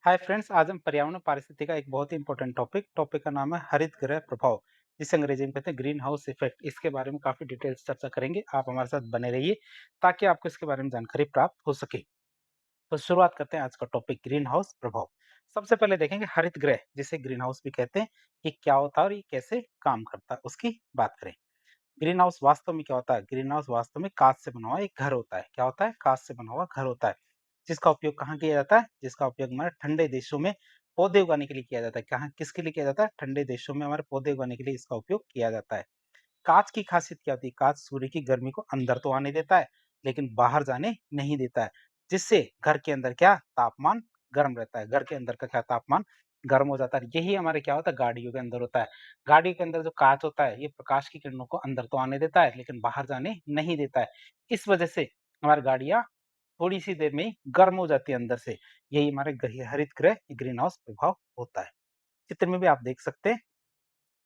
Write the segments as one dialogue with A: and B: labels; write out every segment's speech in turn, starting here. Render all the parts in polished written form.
A: Hi friends, आज हम पर्यावरण पारिस्थितिकी का एक बहुत ही इंपॉर्टेंट टॉपिक का नाम है हरित गृह प्रभाव, जिसे अंग्रेजी में कहते हैं ग्रीन हाउस इफेक्ट। इसके बारे में काफी डिटेल्स चर्चा करेंगे। आप हमारे साथ बने रहिए ताकि आपको इसके बारे में जानकारी प्राप्त हो सके। तो शुरुआत करते हैं आज का टॉपिक ग्रीन हाउस प्रभाव। सबसे पहले देखेंगे हरित गृह, जिसे ग्रीन हाउस भी कहते हैं, ये क्या होता है और ये कैसे काम करता है उसकी बात करें। ग्रीन हाउस वास्तव में क्या होता है? ग्रीन हाउस वास्तव में कांच से बना हुआ एक घर होता है। क्या होता है? कांच से बना हुआ घर होता है, जिसका उपयोग कहाँ किया जाता है? जिसका उपयोग हमारे ठंडे देशों में पौधे उगाने के लिए किया जाता है। कहाँ किसके लिए किया जाता है? ठंडे देशों में हमारे पौधे उगाने के लिए इसका उपयोग किया जाता है। कांच की खासियत क्या होती है? कांच सूर्य की गर्मी को अंदर तो आने देता है, लेकिन बाहर जाने नहीं देता है, जिससे घर के अंदर क्या तापमान गर्म रहता है। घर के अंदर का क्या तापमान गर्म हो जाता है। यही हमारे क्या होता है गाड़ियों के अंदर होता है। गाड़ियों के अंदर जो कांच होता है, ये प्रकाश की किरणों को अंदर तो आने देता है, लेकिन बाहर जाने नहीं देता है। इस वजह से हमारी गाड़ियां थोड़ी सी देर में ही गर्म हो जाती है अंदर से। यही हमारे हरित गृह ग्रीन हाउस प्रभाव होता है। चित्र में भी आप देख सकते हैं।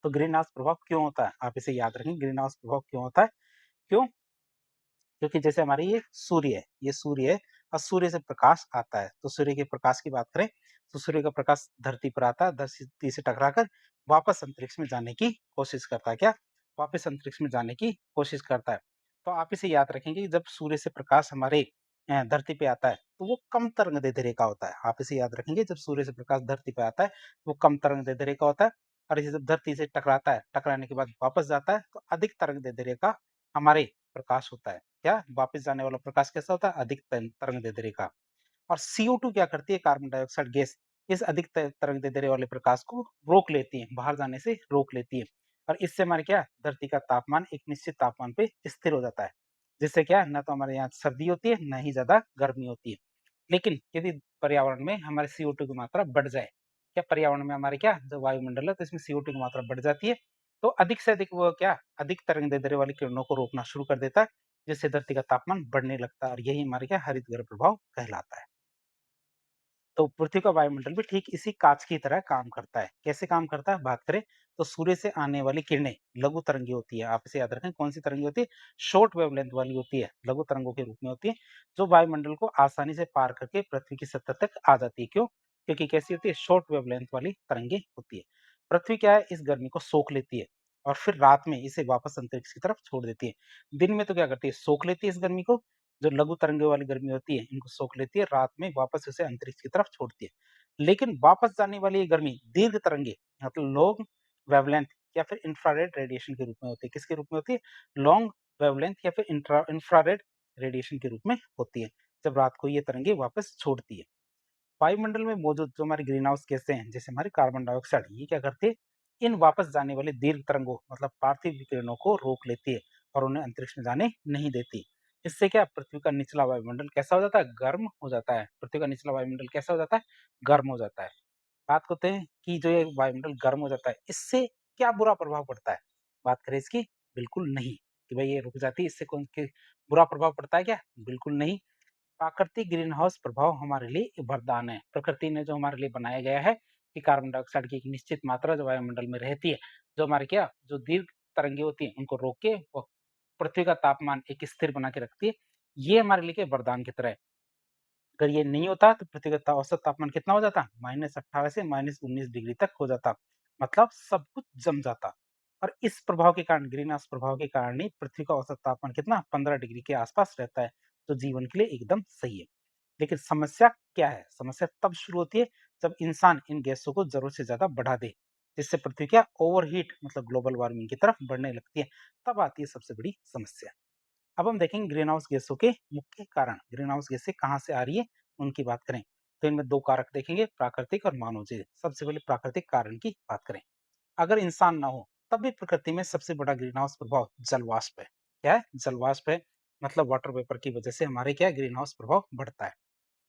A: तो ग्रीन हाउस प्रभाव क्यों होता है? आप इसे याद रखें, ग्रीन हाउस प्रभाव क्यों होता है? क्यों? क्योंकि जैसे हमारी ये सूर्य है और सूर्य से प्रकाश आता है। तो सूर्य के प्रकाश की बात करें, तो सूर्य का प्रकाश धरती पर आता है, धरती से टकराकर वापस अंतरिक्ष में जाने की कोशिश करता है। क्या? वापस अंतरिक्ष में जाने की कोशिश करता है। तो आप इसे याद रखेंगे कि जब सूर्य से प्रकाश हमारे धरती पे आता है, तो वो कम तरंग-दैर्ध्य का होता है। आप इसे याद रखेंगे, जब सूर्य से प्रकाश धरती पे आता है, वो कम तरंग-दैर्ध्य का होता है, और इसे जब धरती से टकराता है, टकराने के बाद वापस जाता है, तो अधिक तरंग-दैर्ध्य का हमारे प्रकाश होता है। क्या? वापस जाने वाला प्रकाश कैसा होता है? अधिक तरंग-दैर्ध्य का। और CO2 क्या करती है? कार्बन डाइऑक्साइड गैस इस अधिक तरंग-दैर्ध्य वाले प्रकाश को रोक लेती है, बाहर जाने से रोक लेती है, और इससे हमारे क्या धरती का तापमान एक निश्चित तापमान पे स्थिर हो जाता है। जिससे क्या ना तो हमारे यहाँ सर्दी होती है, ना ही ज्यादा गर्मी होती है। लेकिन यदि पर्यावरण में हमारे CO2 की मात्रा बढ़ जाए, क्या पर्यावरण में हमारे क्या जो वायुमंडल है, तो इसमें CO2 की मात्रा बढ़ जाती है, तो अधिक से अधिक वो क्या अधिक तरंग-दैर्ध्य वाली किरणों को रोकना शुरू कर देता है, जिससे धरती का तापमान बढ़ने लगता है, और यही हमारे क्या हरित गृह प्रभाव कहलाता है। तो पृथ्वी का वायुमंडल भी ठीक इसी कांच की तरह काम करता है। कैसे काम करता है बात करें, तो सूर्य से आने वाली किरणें लघु तरंगी होती है। आप इसे याद रखें, कौन सी तरंगी होती है? शॉर्ट वेवलेंथ वाली होती है, लघु तरंगों के रूप में होती है, जो वायुमंडल को आसानी से पार करके पृथ्वी की सतह तक आ जाती है। क्यों? क्योंकि कैसी होती है? शॉर्ट वेवलेंथ वाली तरंगे होती है। पृथ्वी क्या है? इस गर्मी को सोख लेती है, और फिर रात में इसे वापस अंतरिक्ष की तरफ छोड़ देती है। दिन में तो क्या करती है? सोख लेती है इस गर्मी को, जो लघु तरंगे वाली गर्मी होती है, इनको सोख लेती है, रात में वापस उसे अंतरिक्ष की तरफ छोड़ती है। लेकिन वापस जाने वाली ये गर्मी दीर्घ तरंगे, मतलब लॉन्ग वेवलेंथ या फिर इंफ्रारेड रेडिएशन के रूप में होती है। किसके रूप में होती है? लॉन्ग वेवलेंथ या फिर इंफ्रारेड रेडिएशन के रूप में होती है, जब रात को ये तरंगे वापस छोड़ती है। वायुमंडल में मौजूद जो हमारे ग्रीन हाउस गैसें हैं, जैसे हमारे कार्बन डाइऑक्साइड, ये क्या करती है? इन वापस जाने वाले दीर्घ तरंगों, मतलब पार्थिव विकिरणों को रोक लेती है, और उन्हें अंतरिक्ष में जाने नहीं देती। इससे क्या पृथ्वी का निचला वायुमंडल कैसा हो जाता है? गर्म हो जाता है। पृथ्वी का निचला वायुमंडल कैसा हो जाता है? गर्म हो जाता है। बात करते हैं कि जो ये वायुमंडल गर्म हो जाता है, इससे क्या बुरा प्रभाव पड़ता है? बात करें इसकी, बिल्कुल नहीं, कि भाई ये रुक जाती है, इससे कौन के बुरा प्रभाव पड़ता है क्या? बिल्कुल नहीं। प्राकृतिक ग्रीन हाउस प्रभाव हमारे लिए एक वरदान है। प्रकृति ने जो हमारे लिए बनाया गया है कि कार्बन डाइऑक्साइड की एक निश्चित मात्रा जो वायुमंडल में रहती है, जो हमारे क्या जो दीर्घ तरंगे होती हैं, उनको रोक के वो पृथ्वी का तापमान एक स्थिर बना के रखती है। ये हमारे लिए क्या वरदान की तरह है। अगर ये नहीं होता तो पृथ्वी का औसत तापमान कितना हो जाता? -18 से -19 डिग्री तक हो जाता। मतलब सब कुछ जम जाता। और इस प्रभाव के कारण, ग्रीन हाउस प्रभाव के कारण ही पृथ्वी का औसत तापमान कितना 15 डिग्री के आसपास रहता है, जो जीवन के लिए एकदम सही है। लेकिन समस्या क्या है? समस्या तब शुरू होती है जब इंसान इन गैसों को जरूरत से ज्यादा बढ़ा दे, जिससे पृथ्वी क्या ओवरहीट मतलब ग्लोबल वार्मिंग की तरफ बढ़ने लगती है। तब आती है सबसे बड़ी समस्या। अब हम देखेंगे ग्रीन हाउस गैसों के मुख्य कारण। ग्रीन हाउस गैसें कहाँ से आ रही है, उनकी बात करें, तो इनमें दो कारक देखेंगे, प्राकृतिक और मानवजन्य। सबसे पहले प्राकृतिक कारण की बात करें। अगर इंसान ना हो, तब भी प्रकृति में सबसे बड़ा ग्रीन हाउस प्रभाव जल वाष्प है। क्या है? जल वाष्प है। मतलब वाटर वेपर की वजह से हमारे क्या ग्रीन हाउस प्रभाव बढ़ता है।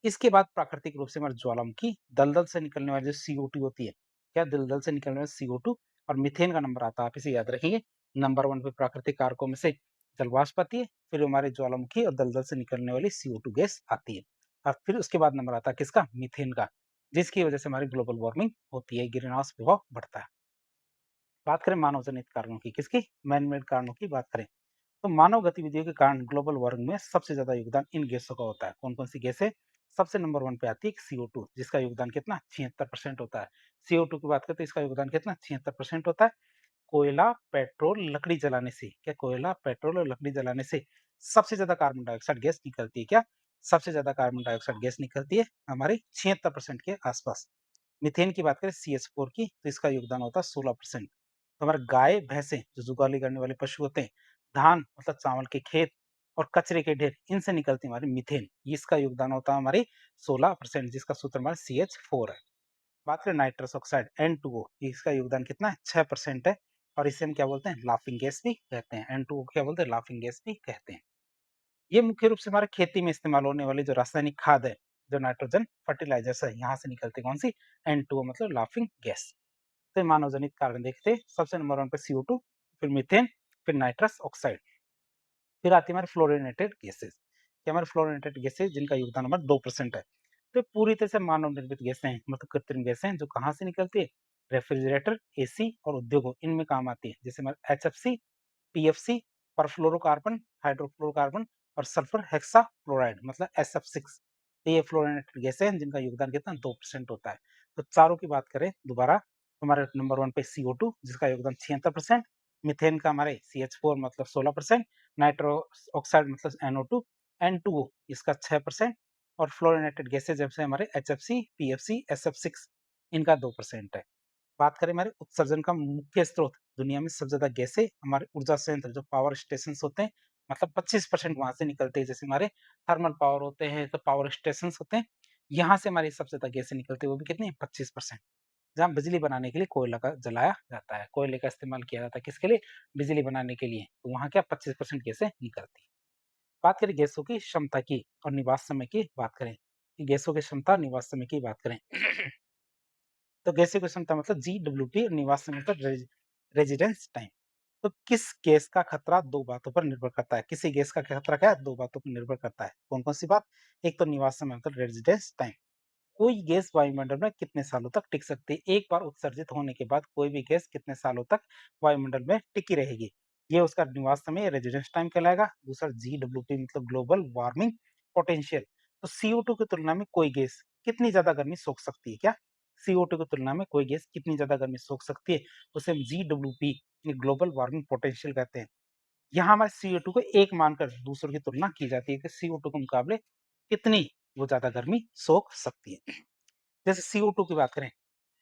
A: इसके बाद प्राकृतिक रूप से हमारे ज्वालामुखी दलदल से निकलने वाली जो CO2 होती है, क्या दलदल से निकलने वाली CO2 और मीथेन का नंबर आता है, आप इसे याद रखेंगे। नंबर 1 पे प्राकृतिक कारकों में से जल वाष्प आती है, फिर हमारे ज्वालामुखी और दलदल से निकलने वाली CO2 गैस आती है, और फिर उसके बाद नंबर आता है किसका? मीथेन का, जिसकी वजह से हमारी ग्लोबल वार्मिंग होती है, ग्रीन हाउस प्रभाव बढ़ता है। बात करें मानव जनित कारणों की, किसकी? मैन मेड कारणों की बात करें, तो मानव गतिविधियों के कारण ग्लोबल वार्मिंग में सबसे ज्यादा योगदान इन गैसों का होता है। कौन कौन सी गैसें? सबसे नंबर 1 पे आती है CO2 जिसका योगदान कितना 76% होता है। CO2 की बात करें तो इसका योगदान कितना 76% होता है। कोयला, पेट्रोल, लकड़ी जलाने से क्या कोयला, पेट्रोल और लकड़ी जलाने से सबसे ज़्यादा कार्बन डाइऑक्साइड गैस निकलती है क्या? सबसे ज़्यादा कार्बन डाइऑक्साइड गैस निकलती है हमारी 76% के आसपास। मीथेन की बात करें CH4 की तो इसका योगदान होता है 16%। तो हमारे गाय, भैंसें जो जुगाली करने वाले पशु होते हैं, धान मतलब चावल के खेत और कचरे के ढेर इनसे निकलती है हमारी मीथेन। इसका योगदान होता है हमारी 16% जिसका सूत्र हमारा CH4 है। बात करें नाइट्रस ऑक्साइड N2O इसका योगदान कितना है 6% है और इसे हम क्या बोलते हैं लाफिंग गैस भी कहते हैं। N2O क्या बोलते हैं लाफिंग गैस भी कहते हैं। ये मुख्य रूप से हमारे खेती में इस्तेमाल होने वाली जो रासायनिक खाद है, जो नाइट्रोजन फर्टिलाइजर्स है, यहाँ से निकलती कौन सी N2O मतलब लाफिंग गैस। तो मानव जनित कारण देखते हैं सबसे नंबर 1 पे CO2 फिर मीथेन फिर नाइट्रस ऑक्साइड फिर आती है हमारे फ्लोरिनेटेड गैसेस कि हमारे फ्लोरिनेटेड गैसेस जिनका योगदान हमारा 2% है। तो पूरी तरह से मानव निर्मित गैसें हैं मतलब कृत्रिम गैसें हैं जो कहाँ से निकलती है रेफ्रिजरेटर एसी और उद्योगों इनमें काम आती है जैसे हमारे HFC पीएफसी परफ्लोरोकार्बन हाइड्रोफ्लोरोकार्बन और सल्फर हेक्सा फ्लोराइड मतलब SF6। तो ये फ्लोरिनेटेड गैसें हैं जिनका योगदान कितना 2% होता है। तो चारों की बात करें दोबारा हमारे नंबर 1 पे CO2 जिसका योगदान 76%, मीथेन का हमारे CH4 मतलब 16%, नाइट्रोस ऑक्साइड मतलब NO2, N2O इसका 6% और फ्लोरिनेटेड गैसेज जैसे हमारे HFC, PFC, SF6 इनका 2% है। बात करें हमारे उत्सर्जन का मुख्य स्रोत दुनिया में सबसे ज्यादा गैसें हमारे ऊर्जा संयंत्र जो पावर स्टेशन होते हैं मतलब 25% वहां से निकलते हैं जैसे हमारे थर्मल पावर होते हैं तो पावर स्टेशन होते हैं यहाँ से हमारी सबसे ज्यादा गैसें निकलती है वो भी कितनी 25%। जहाँ बिजली बनाने के लिए कोयला का जलाया जाता है कोयले का इस्तेमाल किया जाता है किसके लिए बिजली बनाने के लिए तो वहाँ क्या 25% गैसें निकलती है। बात करें गैसों की क्षमता की और निवास समय की बात करें कि गैसों की क्षमता निवास समय की बात करें तो गैसीय क्षमता मतलब GWP और निवास समय मतलब रेजिडेंस टाइम। तो किस गैस का खतरा दो बातों पर निर्भर करता है किसी गैस का खतरा क्या है दो बातों पर निर्भर करता है कौन कौन सी बात एक तो निवास समय मतलब रेजिडेंस टाइम कोई गैस वायुमंडल में कितने सालों तक टिक सकती है एक बार उत्सर्जित होने के बाद कोई भी गैस कितने सालों तक वायुमंडल में टिकी रहेगी ये उसका निवास समय रेजिडेंस टाइम कहलाएगा। दूसरा GWP मतलब ग्लोबल वार्मिंग पोटेंशियल तो CO2 की तुलना में कोई गैस कितनी ज्यादा गर्मी सोख सकती है क्या CO2 की तुलना में कोई गैस कितनी ज्यादा गर्मी सोख सकती है उसे हम GWP ग्लोबल वार्मिंग पोटेंशियल कहते हैं। यहाँ हमारे CO2 को एक मानकर दूसरों की तुलना की जाती है कि CO2 के मुकाबले कितनी वो ज्यादा गर्मी सोख सकती है। जैसे CO2 की बात करें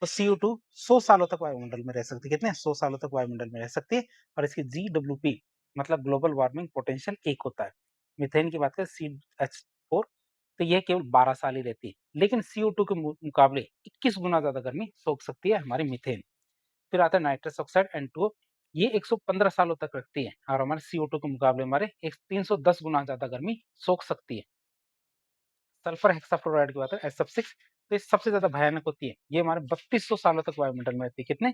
A: तो CO2 100 सालों तक वायुमंडल में रह सकती है कितने 100 सालों तक वायुमंडल में रह सकती है और इसकी GWP मतलब ग्लोबल वार्मिंग पोटेंशियल एक होता है। मीथेन की बात करें CH4 तो यह केवल 12 साल ही रहती है लेकिन CO2 के मुकाबले 21 गुना ज्यादा गर्मी सोख सकती है हमारी मीथेन। फिर आता है नाइट्रस ऑक्साइड N2O ये 115 सालों तक रखती है और हमारे CO2 के मुकाबले हमारे 310 गुना ज्यादा गर्मी सोख सकती है। सल्फर हेक्साफ्लोराइड की बात है SF6 तो ये सबसे ज्यादा भयानक होती है ये हमारे 3200 सालों तक वायुमंडल में रहती है कितने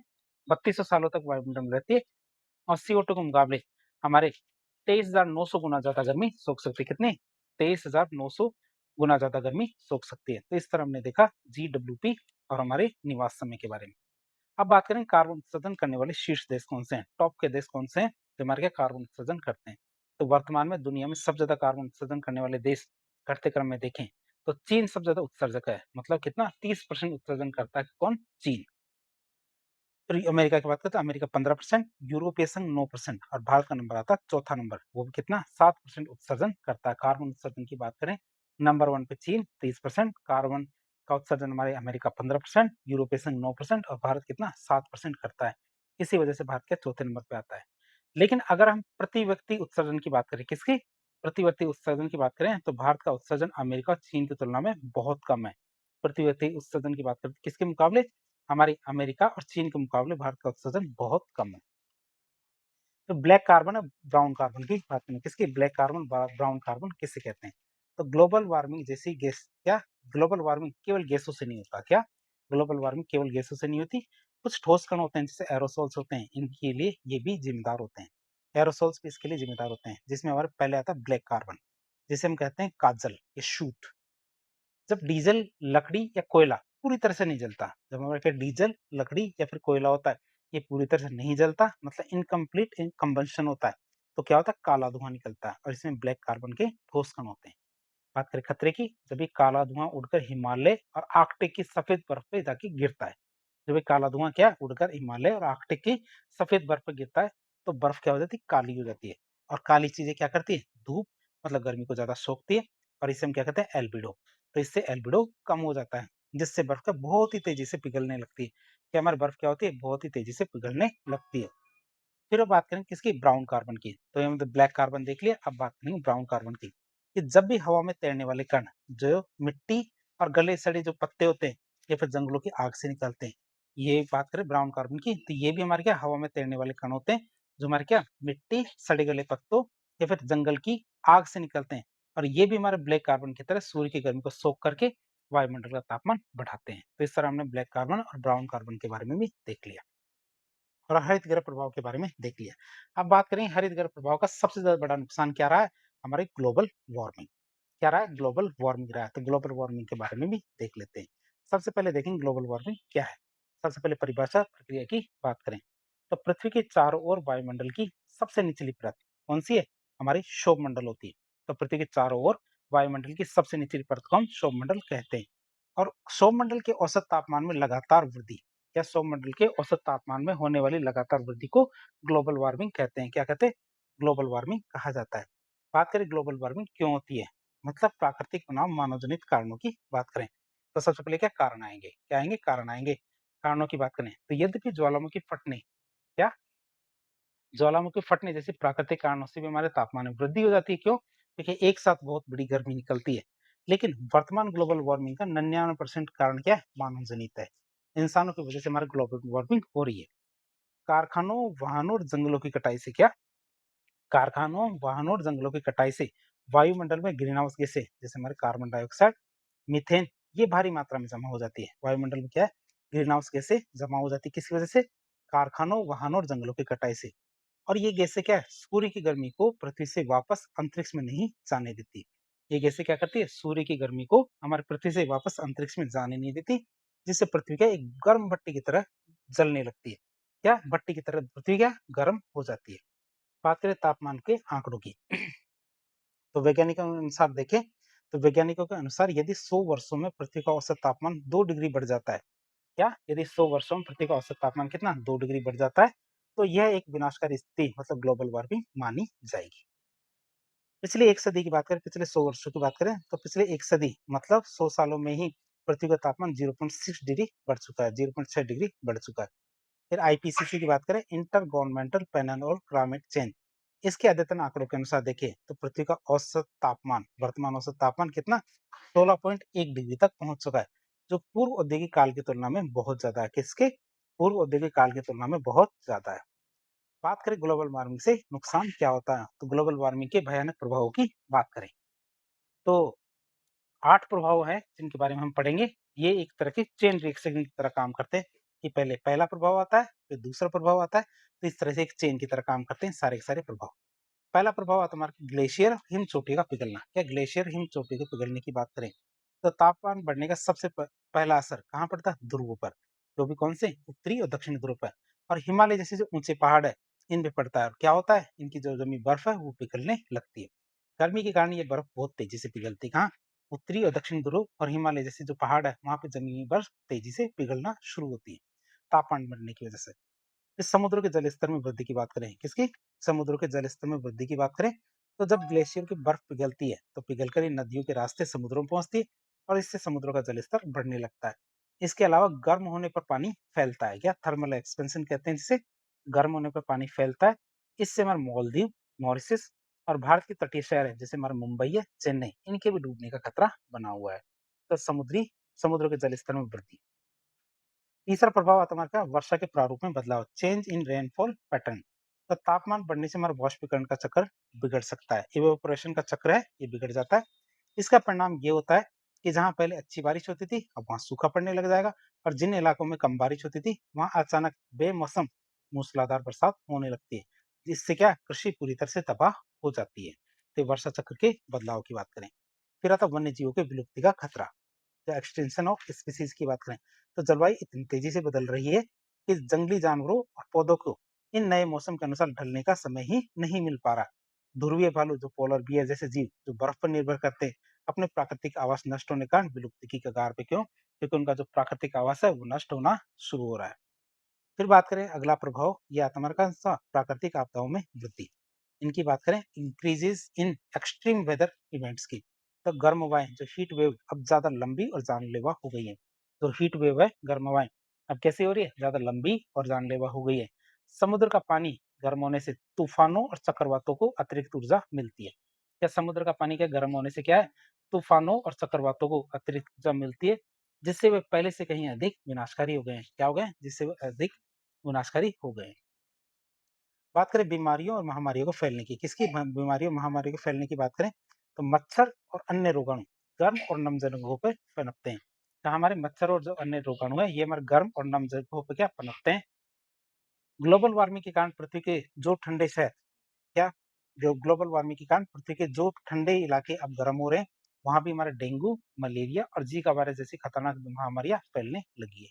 A: 3200 सालों तक वायुमंडल में रहती है और CO2 के मुकाबले हमारे 23,900 गुना ज्यादा गर्मी सोख सकती है कितने 23,900 गुना ज्यादा गर्मी सोख सकती है। तो इस तरह हमने देखा GWP और हमारे निवास समय के बारे में। अब बात करें कार्बन उत्सर्जन करने वाले शीर्ष देश कौन से हैं टॉप के देश कौन से हैं जो हमारे क्या कार्बन उत्सर्जन करते हैं। तो वर्तमान में दुनिया में सबसे ज्यादा कार्बन उत्सर्जन करने वाले देश घटते क्रम में देखें तो चीन सबसे ज्यादा उत्सर्जक है मतलब कितना 30% उत्सर्जन करता है कौन चीन। फिर अमेरिका की बात करें तो अमेरिका 15%, यूरोपीय संघ 9% और भारत का नंबर आता है चौथा नंबर वो भी कितना 7% उत्सर्जन करता है। कार्बन उत्सर्जन की बात करें नंबर 1 पे चीन 30% कार्बन का उत्सर्जन हमारे अमेरिका 15%, यूरोपीय संघ 9% और भारत कितना 7% करता है। इसी वजह से भारत के चौथे नंबर पे आता है। लेकिन अगर हम प्रति व्यक्ति उत्सर्जन की बात करें किसकी प्रति व्यक्ति उत्सर्जन की बात करें तो भारत का उत्सर्जन अमेरिका और चीन की तुलना में बहुत कम है। प्रति व्यक्ति उत्सर्जन की बात करें किसके मुकाबले हमारी अमेरिका और चीन के मुकाबले भारत का उत्सर्जन बहुत कम है। तो ब्लैक कार्बन और ब्राउन कार्बन की बात करें किसकी ब्लैक कार्बन ब्राउन कार्बन किसे कहते हैं। तो ग्लोबल वार्मिंग जैसी गैस क्या ग्लोबल वार्मिंग केवल गैसों से नहीं होता क्या ग्लोबल वार्मिंग केवल गैसों से नहीं होती कुछ ठोस कण होते हैं जैसे एरोसोल्स होते हैं इनके लिए ये भी जिम्मेदार होते हैं। एरोसोल्स भी इसके लिए जिम्मेदार होते हैं जिसमें हमारे पहले आता है ब्लैक कार्बन जिसे हम कहते हैं काजल या शूट। जब डीजल लकड़ी या कोयला पूरी तरह से नहीं जलता जब हमारे पास डीजल लकड़ी या फिर कोयला होता है ये पूरी तरह से नहीं जलता मतलब इनकम्प्लीट कंबंशन होता है तो क्या होता है काला धुआं निकलता है और इसमें ब्लैक कार्बन के ठोस कण होते हैं। बात करें खतरे की, जब ये काला धुआं उड़कर हिमालय और आर्कटिक की सफेद बर्फ पे जाके गिरता है। जब ये काला धुआं क्या उड़कर हिमालय और आर्कटिक की सफेद बर्फ पे गिरता है, तो बर्फ क्या हो जाती है, काली हो जाती है। और काली चीजें क्या करती है, धूप मतलब गर्मी को ज्यादा सोखती है, और इसे हम क्या कहते हैं, एल्बिडो। तो इससे एल्बिडो कम हो जाता है, जिससे बर्फ का बहुत ही तेजी से पिघलने लगती है। क्या हमारी बर्फ क्या होती है, बहुत ही तेजी से पिघलने लगती है। फिर अब बात करें किसकी, ब्राउन कार्बन की। तो ये मतलब ब्लैक कार्बन देख लिया, अब बात करेंगे ब्राउन कार्बन की। कि जब भी हवा में तैरने वाले कण जो मिट्टी और गले सड़े जो पत्ते होते हैं या फिर जंगलों की आग से निकलते हैं, ये बात करें ब्राउन कार्बन की, तो ये भी हमारे क्या हवा में तैरने वाले कण होते हैं, जो हमारे क्या मिट्टी, सड़े गले पत्तों या फिर जंगल की आग से निकलते हैं। और ये भी हमारे ब्लैक कार्बन की तरह सूर्य की गर्मी को सोख करके वायुमंडल का तापमान बढ़ाते हैं। तो इस तरह हमने ब्लैक कार्बन और ब्राउन कार्बन के बारे में भी देख लिया और हरित गृह प्रभाव के बारे में देख लिया। अब बात करें हरित गृह प्रभाव का सबसे ज्यादा बड़ा नुकसान क्या रहा है, हमारी ग्लोबल वार्मिंग। क्या रहा है, ग्लोबल वार्मिंग रहा है। तो ग्लोबल वार्मिंग के बारे में भी देख लेते हैं। सबसे पहले देखेंगे ग्लोबल वार्मिंग क्या है। सबसे पहले परिभाषा प्रक्रिया की बात करें, तो पृथ्वी के चारों ओर वायुमंडल की सबसे निचली परत कौन सी है, हमारी शोभमंडल होती है। तो पृथ्वी के चारों ओर वायुमंडल की सबसे निचली परत को हम शोभमंडल कहते हैं। और सौरमंडल के औसत तापमान में लगातार वृद्धि या सौरमंडल के औसत तापमान में होने वाली लगातार वृद्धि को ग्लोबल वार्मिंग कहते हैं। क्या कहते हैं, ग्लोबल वार्मिंग कहा जाता है। बात करें ग्लोबल वार्मिंग क्यों होती है, मतलब प्राकृतिक बनाम मानवजनित कारणों की बात करें, तो सबसे पहले क्या कारण आएंगे, क्या आएंगे, कारण आएंगे। कारणों की बात करें तो यद्यपि ज्वालामुखी फटने, क्या ज्वालामुखी फटने जैसे प्राकृतिक कारणों से भी हमारे तापमान में वृद्धि हो जाती है। क्यों, क्योंकि एक साथ बहुत बड़ी गर्मी निकलती है। लेकिन वर्तमान ग्लोबल वार्मिंग का 99% कारण क्या है, मानव जनित है। इंसानों की वजह से हमारी ग्लोबल वार्मिंग हो रही है। कारखानों, वाहनों और जंगलों की कटाई से क्या, कारखानों, वाहनों और जंगलों की कटाई से वायुमंडल में ग्रीन हाउस गैसें जैसे हमारे कार्बन डाइऑक्साइड, मीथेन, ये भारी मात्रा में जमा हो जाती है। वायुमंडल में क्या है, ग्रीन हाउस गैसें जमा हो जाती है, किसकी वजह से, कारखानों, वाहनों और जंगलों की कटाई से। और ये गैसें क्या है, सूर्य की गर्मी को पृथ्वी से वापस अंतरिक्ष में नहीं जाने देती। ये गैसें क्या करती है, सूर्य की गर्मी को हमारे पृथ्वी से वापस अंतरिक्ष में जाने नहीं देती, जिससे पृथ्वी क्या एक गर्म भट्टी की तरह जलने लगती है। क्या भट्टी की तरह पृथ्वी क्या गर्म हो जाती है। बात करें तापमान के आंकड़ों की, तो वैज्ञानिकों के अनुसार देखें, तो वैज्ञानिकों के अनुसार यदि 100 वर्षों में पृथ्वी का औसत तापमान 2 डिग्री बढ़ जाता है, क्या यदि 100 वर्षों में पृथ्वी का औसत तापमान कितना 2 डिग्री बढ़ जाता है, तो यह एक विनाशकारी स्थिति मतलब ग्लोबल वार्मिंग मानी जाएगी। पिछले एक सदी की बात करें, पिछले 100 वर्षों की बात करें, तो पिछले एक सदी मतलब 100 सालों में ही पृथ्वी का तापमान 0.6 डिग्री बढ़ चुका है, 0.6 डिग्री बढ़ चुका है। फिर आईपीसीसी की बात करें, इंटर गवर्नमेंटल पैनल और क्लाइमेट चेंज, इसके अद्यतन आंकड़ों के अनुसार देखिए तो पृथ्वी का औसत तापमान, वर्तमान औसत तापमान कितना 16.1 डिग्री तक पहुंच चुका है, जो पूर्व औद्योगिक काल की तुलना में बहुत ज्यादा है। किसके, पूर्व औद्योगिक काल की तुलना में बहुत ज्यादा है। बात करें ग्लोबल वार्मिंग से नुकसान क्या होता है, तो ग्लोबल वार्मिंग के भयानक प्रभावों की बात करें तो 8 प्रभाव हैं जिनके बारे में हम पढ़ेंगे। ये एक तरह की चेन रिएक्शन की तरह काम करते हैं कि पहले पहला प्रभाव आता है, फिर दूसरा प्रभाव आता है, तो इस तरह से एक चेन की तरह काम करते हैं सारे के सारे प्रभाव। पहला प्रभाव आता है हमारा ग्लेशियर हिमचोटी का पिघलना। क्या ग्लेशियर हिमचोटी के पिघलने की बात करें, तो तापमान बढ़ने का सबसे पहला असर कहाँ पड़ता है, ध्रुवों पर, जो भी कौन से उत्तरी और दक्षिणी ध्रुव पर, और हिमालय जैसे जो ऊंचे पहाड़ है इन पे पड़ता है। और क्या होता है, इनकी जो जमी बर्फ है वो पिघलने लगती है। गर्मी के कारण ये बर्फ बहुत तेजी से पिघलती है, कहाँ, उत्तरी और दक्षिणी ध्रुव और हिमालय जैसे जो पहाड़ है वहां पे जमी बर्फ तेजी से पिघलना शुरू होती है तापमान बढ़ने की वजह से। इस समुद्रों के जल स्तर में वृद्धि की बात करें, किसकी, समुद्रों के जल स्तर में वृद्धि की बात करें, तो जब ग्लेशियर की बर्फ पिघलती है तो पिघलकर ये नदियों के रास्ते समुद्रों में पहुंचती है और इससे समुद्रों का जल स्तर बढ़ने लगता है। इसके अलावा गर्म होने पर पानी फैलता है, क्या थर्मल एक्सपेंशन कहते हैं जिसे, गर्म होने पर पानी फैलता है। इससे हमारे मालदीव, मॉरिशस और भारत के तटीय शहर है जैसे हमारा मुंबई है, चेन्नई, इनके भी डूबने का खतरा बना हुआ है। तो समुद्रों के जल स्तर में वृद्धि। तीसरा प्रभाव आता है हमारे क्या, वर्षा के प्रारूप में बदलाव, चेंज इन रेनफॉल पैटर्न। तो तापमान बढ़ने से हमारा वाष्पीकरण का चक्र बिगड़ सकता है, इवेपोरेशन का चक्र है ये बिगड़ जाता है। इसका परिणाम ये होता है कि जहां पहले अच्छी बारिश होती थी अब वहां सूखा पड़ने लग जाएगा, और जिन इलाकों में कम बारिश होती थी वहां अचानक बेमौसम मूसलाधार बरसात होने लगती है, जिससे क्या कृषि पूरी तरह से तबाह हो जाती है। तो वर्षा चक्र के बदलाव की बात करें, फिर आता वन्य जीवों के विलुप्ति का खतरा, या एक्सटेंशन ऑफ स्पीसीज की बात करें, तो जलवायु इतनी तेजी से बदल रही है कि जंगली जानवरों और पौधों को इन नए मौसम के अनुसार ढलने का समय ही नहीं मिल पा रहा। ध्रुवीय भालू जो पोलर बियर जैसे जीव जो बर्फ पर निर्भर करते हैं अपने प्राकृतिक आवास नष्ट होने के कारण विलुप्ति की कगार पे। क्यों? क्योंकि उनका जो प्राकृतिक आवास है वो नष्ट होना शुरू हो रहा है। फिर बात करें अगला प्रभाव, ये आता है हमारे पास प्राकृतिक आपदाओं में वृद्धि। इनकी बात करें increases in extreme weather events की, तो गर्म हवाएं जो हीट वेव अब ज्यादा लंबी और जानलेवा हो गई है। तो हीट वेव है, गर्म हवाएं अब कैसी हो रही है, ज्यादा लंबी और जानलेवा हो गई है। समुद्र का पानी गर्म होने से तूफानों और चक्रवातों को अतिरिक्त ऊर्जा मिलती है। क्या समुद्र का पानी क्या गर्म होने से क्या है, तूफानों और चक्रवातों को अतिरिक्त ऊर्जा मिलती है, जिससे वे पहले से कहीं अधिक विनाशकारी हो गए हैं। क्या हो गए हैं? जिससे वे अधिक विनाशकारी हो गए हैं। बात करें बीमारियों और महामारियों को फैलने की, किसकी बीमारियों और महामारी को फैलने की बात करें, तो मच्छर और अन्य रोगाणु गर्म और नम जगहों पर पनपते हैं। तो हमारे मच्छर और जो अन्य रोगाणु है ये हमारे गर्म और नम जगहों पर क्या पनपते हैं। ग्लोबल वार्मिंग के कारण पृथ्वी के जो ठंडे शहर, क्या, जो ग्लोबल वार्मिंग के कारण पृथ्वी के जो ठंडे इलाके अब गर्म हो रहे हैं, वहां भी हमारे डेंगू, मलेरिया और जीका वायरस जैसी खतरनाक महामारियां फैलने लगी है।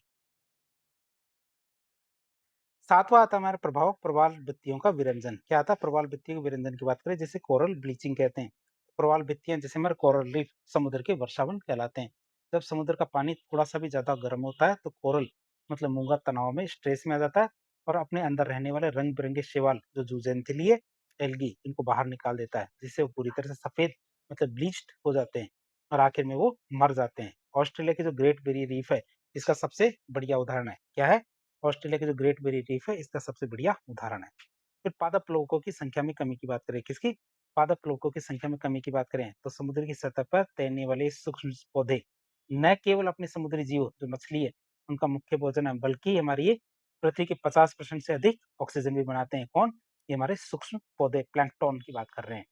A: सातवां आता है हमारा प्रभाव, प्रवाल भित्तियों का विरंजन। क्या आता है? प्रवाल भित्तियों के विरंजन की बात करें जिसे कोरल ब्लीचिंग कहते हैं। प्रवाल भित्तियां जैसे हमारे कोरल रीफ समुद्र के वर्षावन कहलाते हैं। जब समुद्र का पानी थोड़ा सा भी ज्यादा गर्म होता है तो कोरल मतलब मूंगा तनाव में, स्ट्रेस में आ जाता है और अपने अंदर रहने वाले रंग बिरंगे शैवाल जो जूजेंथिलीय एल्गी इनको बाहर निकाल देता है, जिससे वो पूरी तरह से सफेद मतलब ब्लीच्ड हो जाते हैं और आखिर में वो मर जाते हैं। ऑस्ट्रेलिया के जो ग्रेट बेरियर रीफ है इसका सबसे बढ़िया उदाहरण है। क्या है? ऑस्ट्रेलिया के जो ग्रेट बेरियर रीफ है इसका सबसे बढ़िया उदाहरण है। फिर पादप प्लवकों की संख्या में कमी की बात करें, किसकी? पादप प्लवकों की संख्या में कमी की बात करें तो समुद्र की सतह पर तैरने वाले सूक्ष्म पौधे न केवल अपने समुद्री जीव जो मछली है उनका मुख्य भोजन है, बल्कि हमारी ये पृथ्वी के 50% से अधिक ऑक्सीजन भी बनाते हैं। कौन? ये हमारे सूक्ष्म पौधे, प्लैंक्टन की बात कर रहे हैं।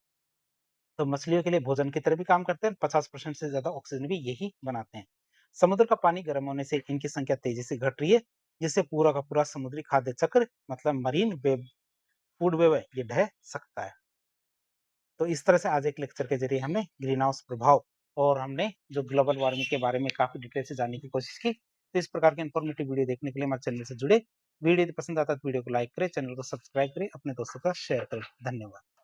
A: तो मछलियों के लिए भोजन की तरह भी काम करते हैं, 50% से ज्यादा ऑक्सीजन भी यही बनाते हैं। समुद्र का पानी गर्म होने से इनकी संख्या तेजी से घट रही है, जिससे पूरा का पूरा समुद्री खाद्य चक्र मतलब मरीन वेब फूड वेब है ये ढह सकता है। तो इस तरह से आज एक लेक्चर के जरिए हमने ग्रीन हाउस प्रभाव और हमने जो ग्लोबल वार्मिंग के बारे में काफी डिटेल से जानने की कोशिश की। तो इस प्रकार के इन्फॉर्मेटिव वीडियो देखने के लिए हमारे चैनल से जुड़े। वीडियो यदि पसंद आता है तो वीडियो को लाइक करें, चैनल को सब्सक्राइब करें, अपने दोस्तों का शेयर करें। धन्यवाद।